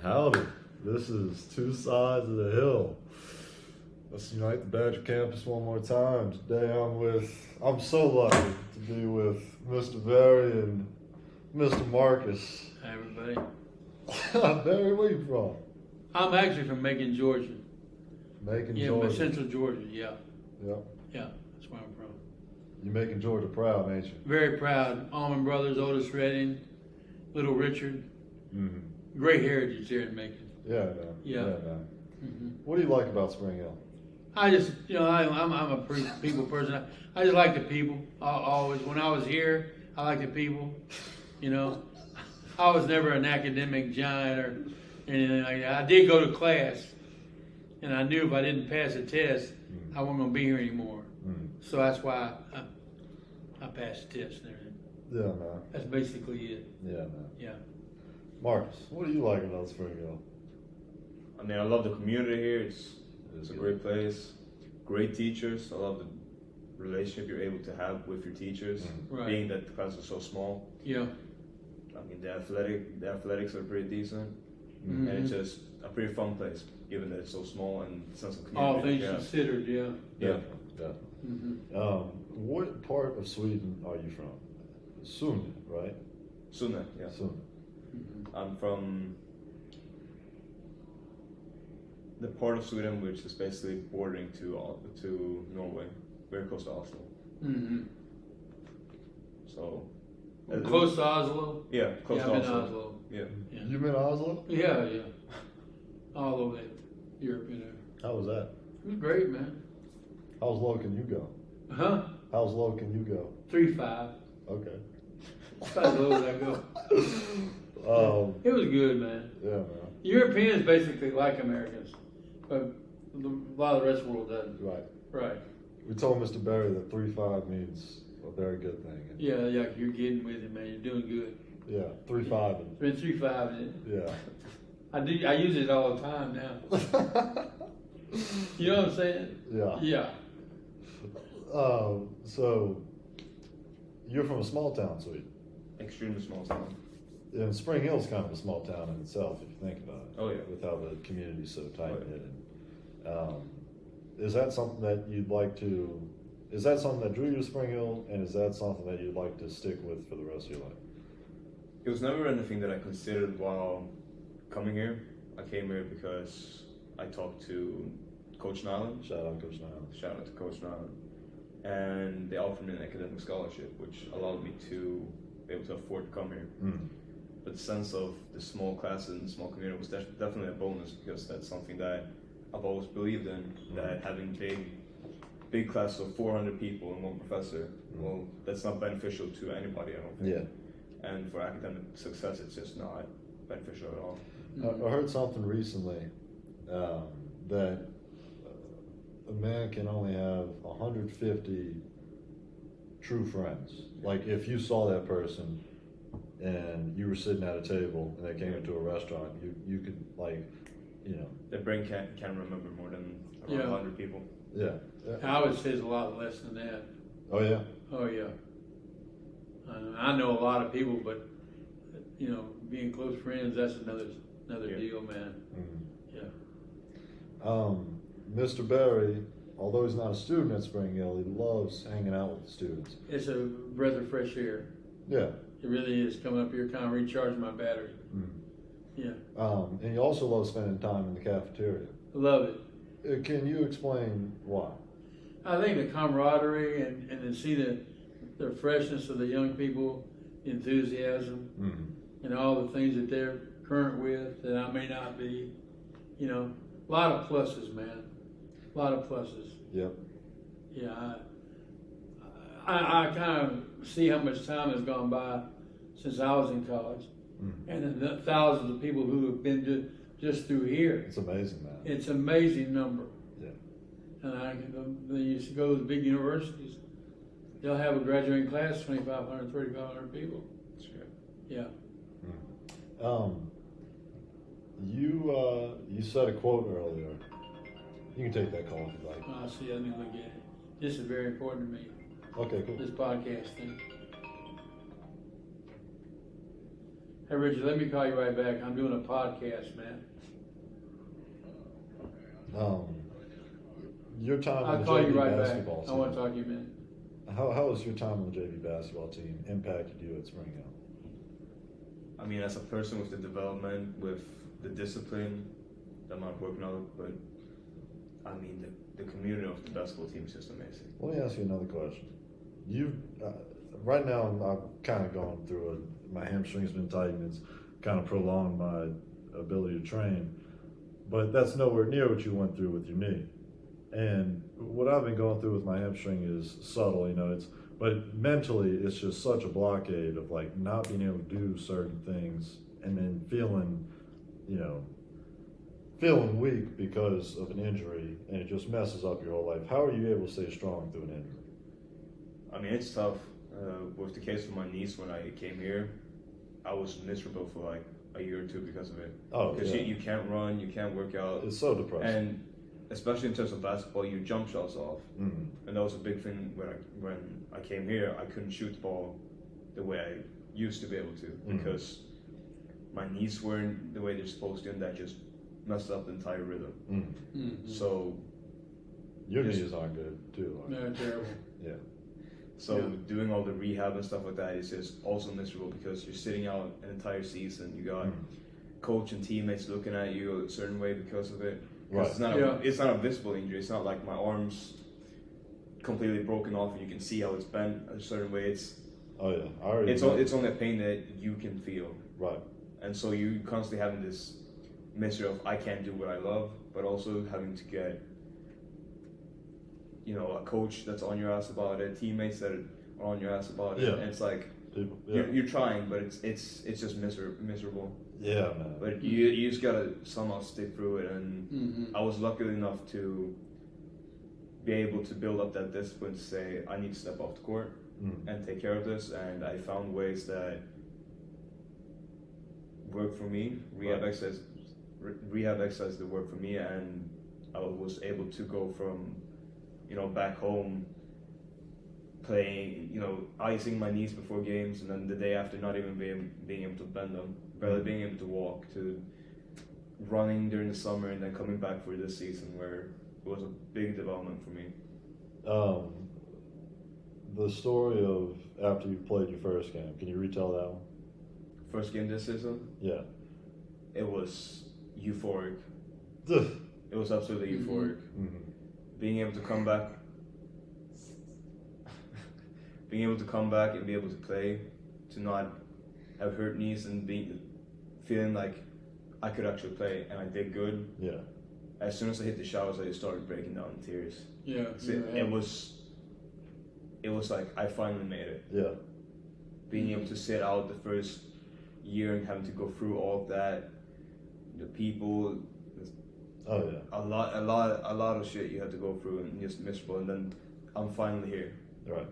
Howdy. This is Two Sides of the Hill. Let's unite the Badger campus one more time. Today I'm so lucky to be with Mr. Barry and Mr. Marcus. Hi, everybody. Barry, where you from? I'm actually from Macon, Georgia. Macon, Yeah, Georgia. Central Georgia, yeah. Yep. Yeah, that's where I'm from. You're making Georgia proud, ain't you? Very proud. Allman Brothers, Otis Redding, Little Richard. Mm-hmm. Great heritage there in Macon. Yeah, man. Yeah. Man. Mm-hmm. What do you like about Spring Hill? I just, I'm a pretty people person. I just like the people. Always, when I was here, I like the people. I was never an academic giant or anything like that. I did go to class, and I knew if I didn't pass a test, I wasn't going to be here anymore. So that's why I passed the test and everything. Yeah, man. That's basically it. Yeah, man. Yeah. Marcus, what do you like about Spring Hill? I mean, I love the community here. It's a great place. Great teachers. I love the relationship you're able to have with your teachers, Right. being that the classes are so small. Yeah. I mean, the athletics are pretty decent, Mm-hmm. and it's just a pretty fun place, given that it's so small and sense of All community. things considered, yeah. Yeah. Mm-hmm. What part of Sweden are you from? Sundin, right? Sunne, yeah. Sundin. Mm-hmm. I'm from the part of Sweden which is basically bordering to Norway, very close to Oslo. Mm-hmm. So Close to Oslo? Yeah, close Yeah, to I've been to Oslo. Oslo. Yeah. Yeah. You been to Oslo? Yeah. All over Europe, How was that? It was great, man. How low can you go? Huh? How low can you go? 3.5. Okay. That's about as low as I go. It was good, man. Yeah, man. Europeans basically like Americans, but a lot of the rest of the world doesn't. Right. Right. We told Mr. Barry that 3.5 means a very good thing. And Yeah, you're getting with it, man. You're doing good. yeah, 3.5. It's been 3.5 in it. Yeah. I use it all the time now. You know what I'm saying? Yeah. Yeah. So, you're from a small town, Sweden. Extremely small town. And Spring Hill's kind of a small town in itself, if you think about it. Oh, yeah. With how the community's so tight-knit. Is that something that you'd like to... Is that something that drew you to Spring Hill, and is that something that you'd like to stick with for the rest of your life? It was never anything that I considered while coming here. I came here because I talked to Coach Nyland. Shout out Coach Nyland. Shout out to Coach Nyland. And they offered me an academic scholarship, which allowed me to be able to afford to come here. But the sense of the small classes and the small community was definitely a bonus, because that's something that I've always believed in, that having big classes of 400 people and one professor, well, that's not beneficial to anybody, I don't think. Yeah. And for academic success, it's just not beneficial at all. I heard something recently that a man can only have 150 true friends. Like, if you saw that person and you were sitting at a table and they came into a restaurant, you could, like, The brain can't remember more than around Yeah. 100 people. Yeah. I would say it's a lot less than that. Oh, yeah? Oh, yeah. I know a lot of people, but, being close friends, that's another Yeah. deal, man. Mm-hmm. Yeah. Mr. Barry, although he's not a student at Spring Hill, he loves hanging out with the students. It's a breath of fresh air. Yeah. It really is. Coming up here, kind of recharging my battery. Yeah. And he also loves spending time in the cafeteria. Love it. Can you explain why? I think the camaraderie and to see the freshness of the young people, the enthusiasm, and all the things that they're current with that I may not be. A lot of pluses, man. A lot of pluses. Yep. Yeah. I kind of see how much time has gone by since I was in college, and the thousands of people who have been just through here. It's amazing, man. It's an amazing number. Yeah. And they used to go to the big universities. They'll have a graduating class, 2,500, 3,500 people. Sure. Yeah. You said a quote earlier. You can take that call if you like. I see. I need to look at it. This is very important to me. Okay, cool. This podcast thing. Hey, Richard, let me call you right back. I'm doing a podcast, man. Your time I'll on the call you JV right back. basketball I team. want to talk to you, man. How has your time on the JV basketball team impacted you at Spring Hill? I mean, as a person with the development, with the discipline that I'm working on, but I mean, the community of the basketball team is just amazing. Let me ask you another question. You right now, I'm kind of going through it. My hamstring's been tightened. It's kind of prolonged my ability to train, but that's nowhere near what you went through with your knee. And what I've been going through with my hamstring is subtle, but mentally it's just such a blockade of like not being able to do certain things and then feeling weak because of an injury, and it just messes up your whole life. How are you able to stay strong through an injury? I mean, it's tough. With the case of my niece, when I came here, I was miserable for like a year or two because of it. Oh, because yeah. you can't run, you can't work out. It's so depressing. And especially in terms of basketball, your jump shots off. Mm-hmm. And that was a big thing when I came here. I couldn't shoot the ball the way I used to be able to because my knees weren't the way they're supposed to, and that just messed up the entire rhythm. Mm-hmm. Mm-hmm. So your knees aren't good too. No, terrible. Yeah. So doing all the rehab and stuff like that is just also miserable because you're sitting out an entire season. You got coach and teammates looking at you a certain way because of it. Right. It's not a visible injury. It's not like my arm's completely broken off and you can see how it's bent a certain way. It's only a pain that you can feel. Right. And so you constantly having this misery of I can't do what I love, but also having to get a coach that's on your ass about it, teammates that are on your ass about it. Yeah. And it's like you're trying, but it's just miserable. Yeah, man. But you just gotta somehow stick through it, and I was lucky enough to be able to build up that discipline to say I need to step off the court and take care of this, and I found ways that worked for me. Rehab exercise that worked for me, and I was able to go from back home playing, icing my knees before games, and then the day after not even being able to bend them, barely being able to walk, to running during the summer, and then coming back for this season where it was a big development for me. The story of after you played your first game, can you retell that one? First game this season? Yeah. It was euphoric. Ugh. It was absolutely euphoric. Mm-hmm. Being able to come back and be able to play, to not have hurt knees and feeling like I could actually play, and I did good. Yeah. As soon as I hit the showers, I just started breaking down in tears. Yeah. It was like I finally made it. Yeah. Being able to sit out the first year and having to go through all of that, the people. Oh yeah. A lot of shit you had to go through and just miserable, and then I'm finally here. Right.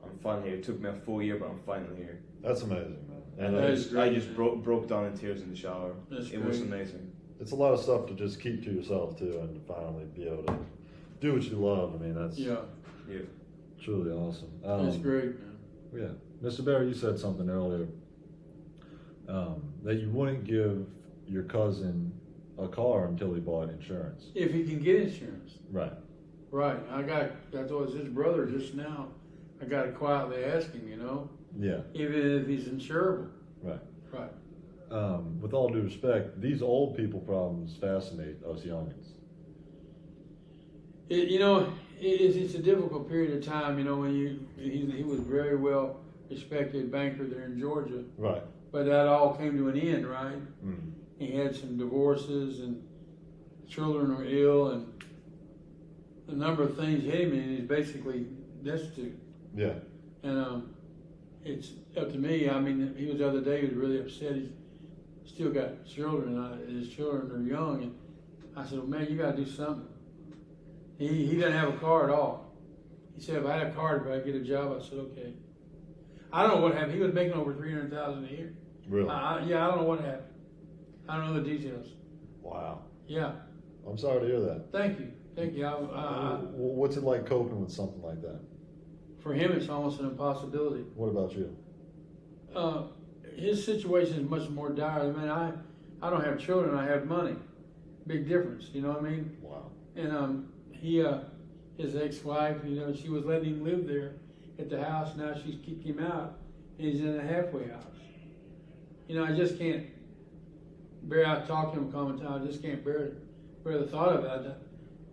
I'm finally here. It took me a full year, but I'm finally here. That's amazing, man. And I just broke down in tears in the shower. It was amazing. It's a lot of stuff to just keep to yourself too, and to finally be able to do what you love. I mean, that's truly awesome. That's great, man. Yeah, Mr. Barry, you said something earlier that you wouldn't give your cousin a car until he bought insurance. If he can get insurance. Right. Right. That was his brother just now. I got to quietly ask him, Yeah. Even if he's insurable. Right. Right. With all due respect, these old people problems fascinate us youngins. It's a difficult period of time, when he was very well respected banker there in Georgia. Right. But that all came to an end, right? Mm-hmm. He had some divorces, and children were ill, and a number of things hit him, and he's basically destitute. Yeah. And it's up to me. I mean, he was the other day, he was really upset. He's still got children. His children are young, and I said, well, man, you got to do something. He doesn't have a car at all. He said, if I had a car, if I could get a job, I said, okay. I don't know what happened. He was making over $300,000 a year. Really? I don't know what happened. I don't know the details. Wow. Yeah. I'm sorry to hear that. Thank you. What's it like coping with something like that? For him, it's almost an impossibility. What about you? his situation is much more dire. I mean, I don't have children. I have money. Big difference. You know what I mean? Wow. And his ex-wife, you know, she was letting him live there at the house. Now she's kicked him out, and he's in a halfway house. You know, I just can't bear out talking to him common time. I just can't bear the thought of it.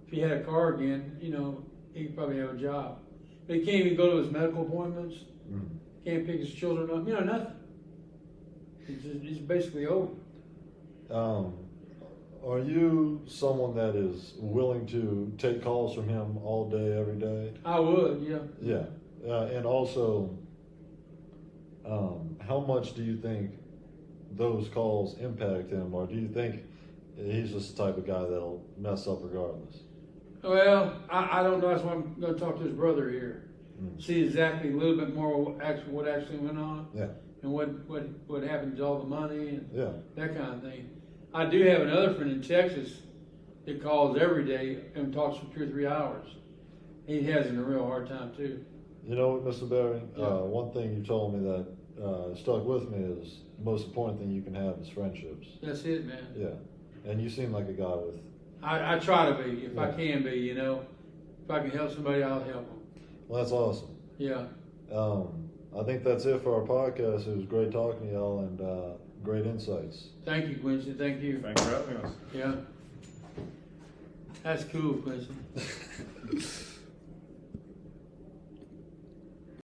If he had a car again, you know, he'd probably have a job. But he can't even go to his medical appointments. Can't pick his children up. You know, nothing. He's basically over. Are you someone that is willing to take calls from him all day, every day? I would, yeah. Yeah. And also, how much do you think those calls impact him, or do you think he's just the type of guy that'll mess up regardless? Well, I don't know. That's why I'm going to talk to his brother here. See exactly a little bit more what actually went on. Yeah. And what happened to all the money and that kind of thing. I do have another friend in Texas that calls every day and talks for 2 or 3 hours. He has a real hard time too. You know what, Mr. Berry? One thing you told me that stuck with me is the most important thing you can have is friendships. That's it, man. Yeah. And you seem like a guy with... I try to be, if I can be, you know. If I can help somebody, I'll help them. Well, that's awesome. Yeah. I think that's it for our podcast. It was great talking to y'all and great insights. Thank you, Quincy. Thank you. Thanks for having us. Yeah. That's cool, Quincy.